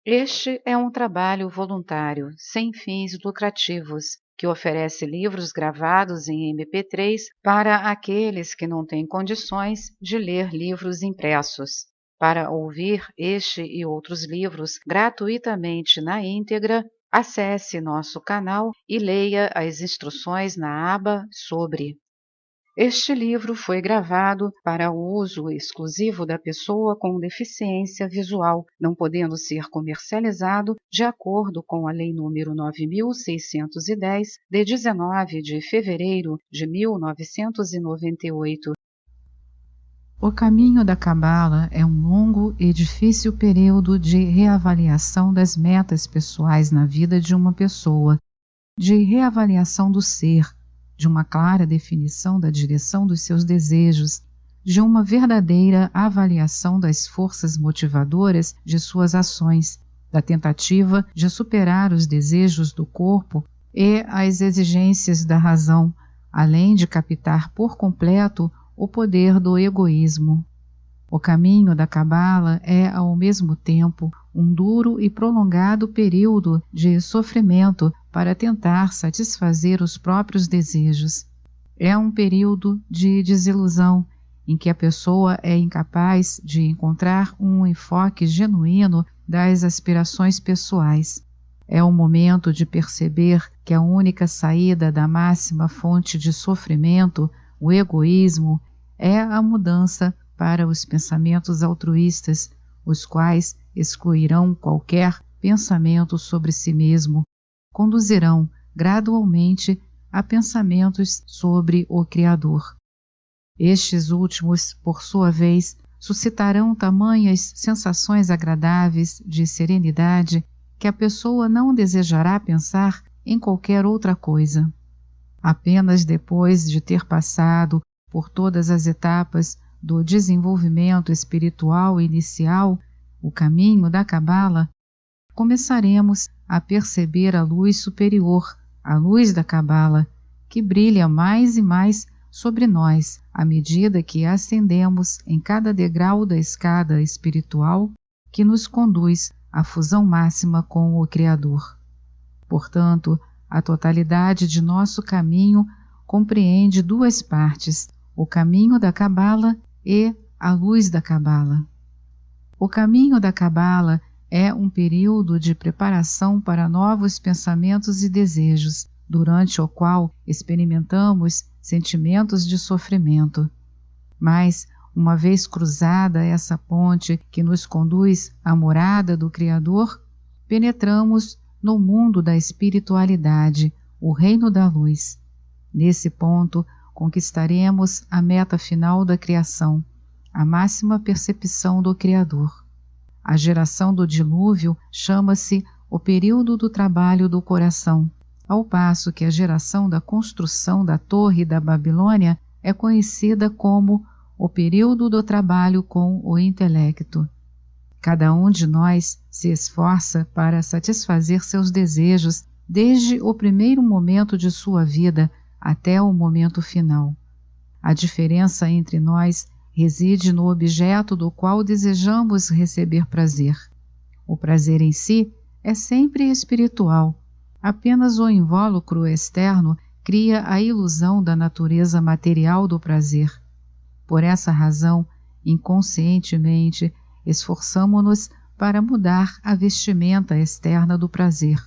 Este é um trabalho voluntário, sem fins lucrativos, que oferece livros gravados em MP3 para aqueles que não têm condições de ler livros impressos. Para ouvir este e outros livros gratuitamente na íntegra, acesse nosso canal e leia as instruções na aba Sobre. Este livro foi gravado para o uso exclusivo da pessoa com deficiência visual, não podendo ser comercializado de acordo com a Lei nº 9.610, de 19 de fevereiro de 1998. O caminho da Cabala é um longo e difícil período de reavaliação das metas pessoais na vida de uma pessoa, de reavaliação do ser, de uma clara definição da direção dos seus desejos, de uma verdadeira avaliação das forças motivadoras de suas ações, da tentativa de superar os desejos do corpo e as exigências da razão, além de captar por completo o poder do egoísmo. O caminho da Cabala é, ao mesmo tempo, um duro e prolongado período de sofrimento para tentar satisfazer os próprios desejos. É um período de desilusão, em que a pessoa é incapaz de encontrar um enfoque genuíno das aspirações pessoais. É um momento de perceber que a única saída da máxima fonte de sofrimento, o egoísmo, é a mudança para os pensamentos altruístas, os quais excluirão qualquer pensamento sobre si mesmo, conduzirão gradualmente a pensamentos sobre o Criador. Estes últimos, por sua vez, suscitarão tamanhas sensações agradáveis de serenidade que a pessoa não desejará pensar em qualquer outra coisa. Apenas depois de ter passado por todas as etapas do desenvolvimento espiritual inicial, o caminho da Cabala, começaremos a perceber a luz superior, a luz da Cabala, que brilha mais e mais sobre nós à medida que ascendemos em cada degrau da escada espiritual que nos conduz à fusão máxima com o Criador. Portanto, a totalidade de nosso caminho compreende duas partes, o caminho da Cabala e a luz da Cabala. O caminho da Cabala é um período de preparação para novos pensamentos e desejos, durante o qual experimentamos sentimentos de sofrimento. Mas, uma vez cruzada essa ponte que nos conduz à morada do Criador, penetramos no mundo da espiritualidade, o reino da luz. Nesse ponto, conquistaremos a meta final da criação, a máxima percepção do Criador. A geração do dilúvio chama-se o período do trabalho do coração, ao passo que a geração da construção da Torre da Babilônia é conhecida como o período do trabalho com o intelecto. Cada um de nós se esforça para satisfazer seus desejos desde o primeiro momento de sua vida até o momento final. A diferença entre nós reside no objeto do qual desejamos receber prazer. O prazer em si é sempre espiritual. Apenas o invólucro externo cria a ilusão da natureza material do prazer. Por essa razão, inconscientemente, esforçamo-nos para mudar a vestimenta externa do prazer,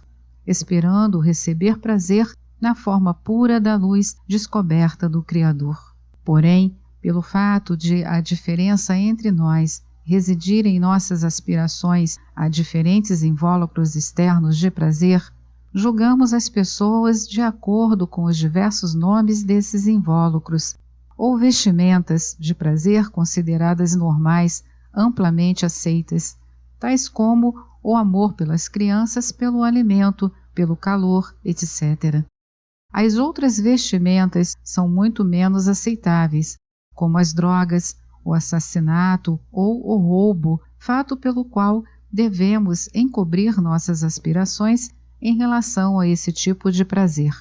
esperando receber prazer na forma pura da luz descoberta do Criador. Porém, pelo fato de a diferença entre nós residir em nossas aspirações a diferentes invólucros externos de prazer, julgamos as pessoas de acordo com os diversos nomes desses invólucros, ou vestimentas de prazer consideradas normais, amplamente aceitas, tais como o amor pelas crianças, pelo alimento, pelo calor, etc. As outras vestimentas são muito menos aceitáveis, como as drogas, o assassinato ou o roubo, fato pelo qual devemos encobrir nossas aspirações em relação a esse tipo de prazer.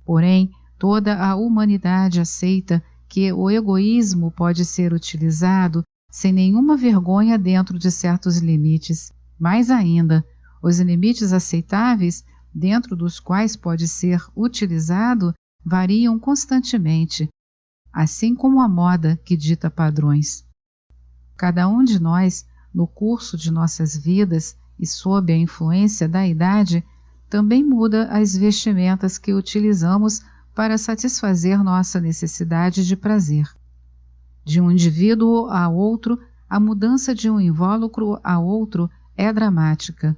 Porém, toda a humanidade aceita que o egoísmo pode ser utilizado sem nenhuma vergonha dentro de certos limites, Mais ainda, os limites aceitáveis dentro dos quais pode ser utilizado variam constantemente, assim como a moda que dita padrões. Cada um de nós, no curso de nossas vidas e sob a influência da idade, também muda as vestimentas que utilizamos para satisfazer nossa necessidade de prazer. De um indivíduo a outro, a mudança de um invólucro a outro é dramática.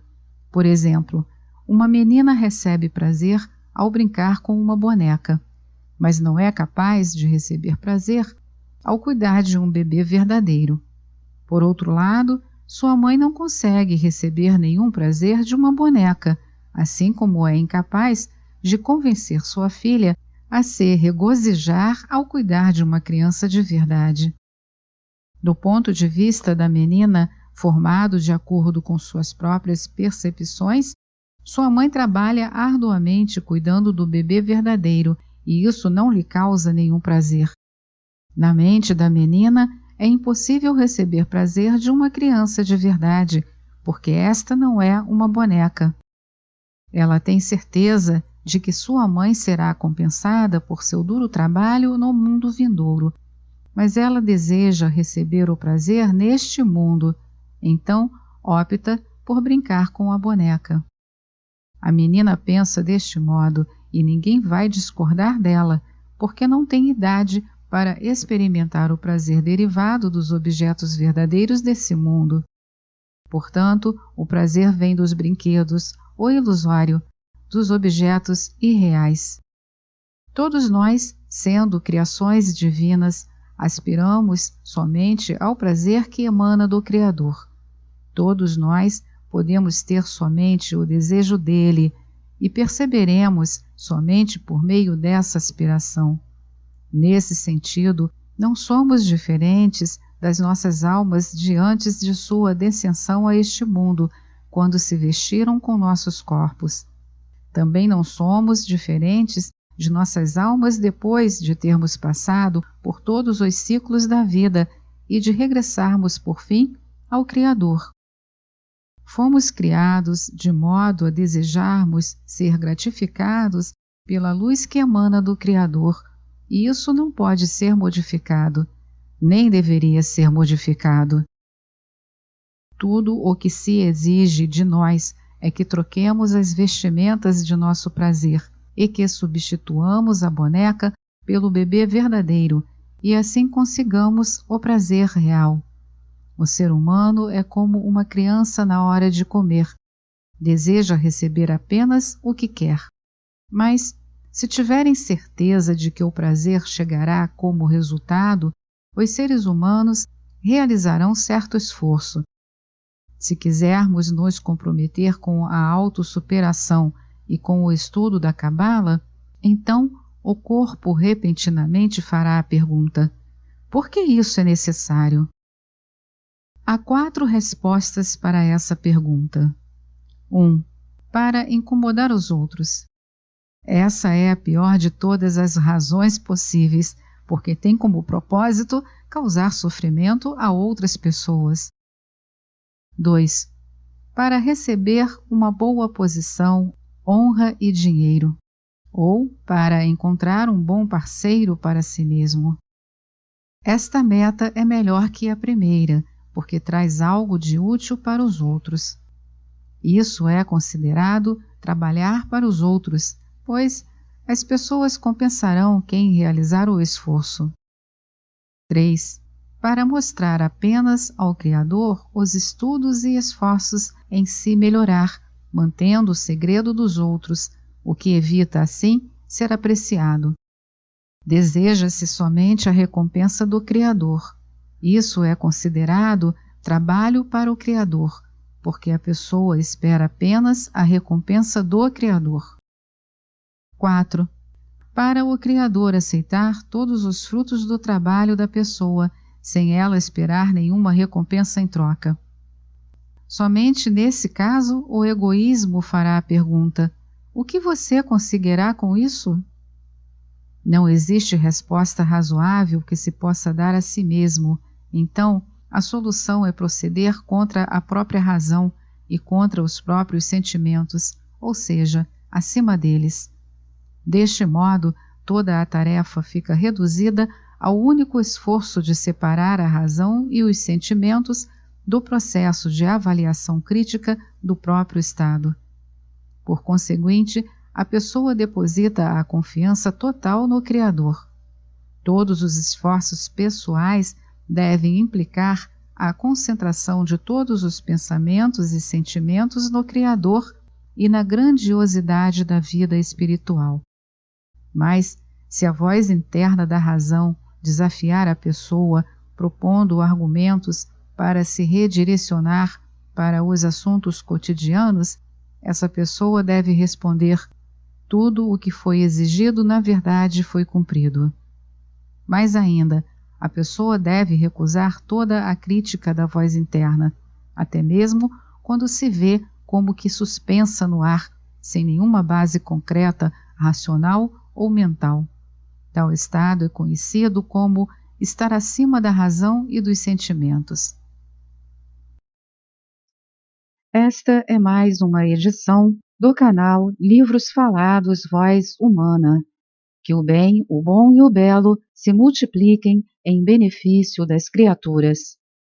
Por exemplo, uma menina recebe prazer ao brincar com uma boneca, mas não é capaz de receber prazer ao cuidar de um bebê verdadeiro. Por outro lado, sua mãe não consegue receber nenhum prazer de uma boneca, assim como é incapaz de convencer sua filha a se regozijar ao cuidar de uma criança de verdade. Do ponto de vista da menina, formado de acordo com suas próprias percepções, sua mãe trabalha arduamente cuidando do bebê verdadeiro e isso não lhe causa nenhum prazer. Na mente da menina, é impossível receber prazer de uma criança de verdade, porque esta não é uma boneca. Ela tem certeza de que sua mãe será compensada por seu duro trabalho no mundo vindouro, mas ela deseja receber o prazer neste mundo, então opta por brincar com a boneca. A menina pensa deste modo e ninguém vai discordar dela, porque não tem idade para experimentar o prazer derivado dos objetos verdadeiros desse mundo. Portanto, o prazer vem dos brinquedos, o ilusório, dos objetos irreais. Todos nós, sendo criações divinas, aspiramos somente ao prazer que emana do Criador. Todos nós podemos ter somente o desejo dele e perceberemos somente por meio dessa aspiração. Nesse sentido, não somos diferentes das nossas almas de antes de sua descensão a este mundo, quando se vestiram com nossos corpos. Também não somos diferentes de nossas almas depois de termos passado por todos os ciclos da vida e de regressarmos, por fim, ao Criador. Fomos criados de modo a desejarmos ser gratificados pela luz que emana do Criador, e isso não pode ser modificado, nem deveria ser modificado. Tudo o que se exige de nós é que troquemos as vestimentas de nosso prazer e que substituamos a boneca pelo bebê verdadeiro e assim consigamos o prazer real. O ser humano é como uma criança na hora de comer. Deseja receber apenas o que quer. Mas, se tiverem certeza de que o prazer chegará como resultado, os seres humanos realizarão certo esforço. Se quisermos nos comprometer com a autossuperação e com o estudo da Cabala, então o corpo repentinamente fará a pergunta: por que isso é necessário? Há 4 respostas para essa pergunta. 1. Para incomodar os outros. Essa é a pior de todas as razões possíveis, porque tem como propósito causar sofrimento a outras pessoas. 2. Para receber uma boa posição, honra e dinheiro, ou para encontrar um bom parceiro para si mesmo. Esta meta é melhor que a primeira, porque traz algo de útil para os outros. Isso é considerado trabalhar para os outros, pois as pessoas compensarão quem realizar o esforço. 3. Para mostrar apenas ao Criador os estudos e esforços em se melhorar, mantendo o segredo dos outros, o que evita, assim, ser apreciado. Deseja-se somente a recompensa do Criador. Isso é considerado trabalho para o Criador, porque a pessoa espera apenas a recompensa do Criador. 4. Para o Criador aceitar todos os frutos do trabalho da pessoa, sem ela esperar nenhuma recompensa em troca. Somente nesse caso o egoísmo fará a pergunta: o que você conseguirá com isso? Não existe resposta razoável que se possa dar a si mesmo. Então, a solução é proceder contra a própria razão e contra os próprios sentimentos, ou seja, acima deles. Deste modo, toda a tarefa fica reduzida ao único esforço de separar a razão e os sentimentos do processo de avaliação crítica do próprio estado. Por conseguinte, a pessoa deposita a confiança total no Criador. Todos os esforços pessoais devem implicar a concentração de todos os pensamentos e sentimentos no Criador e na grandiosidade da vida espiritual. Mas, se a voz interna da razão desafiar a pessoa, propondo argumentos para se redirecionar para os assuntos cotidianos, essa pessoa deve responder: tudo o que foi exigido na verdade foi cumprido. Mais ainda, a pessoa deve recusar toda a crítica da voz interna, até mesmo quando se vê como que suspensa no ar, sem nenhuma base concreta, racional ou mental. Tal estado é conhecido como estar acima da razão e dos sentimentos. Esta é mais uma edição do canal Livros Falados Voz Humana. Que o bem, o bom e o belo se multipliquem em benefício das criaturas.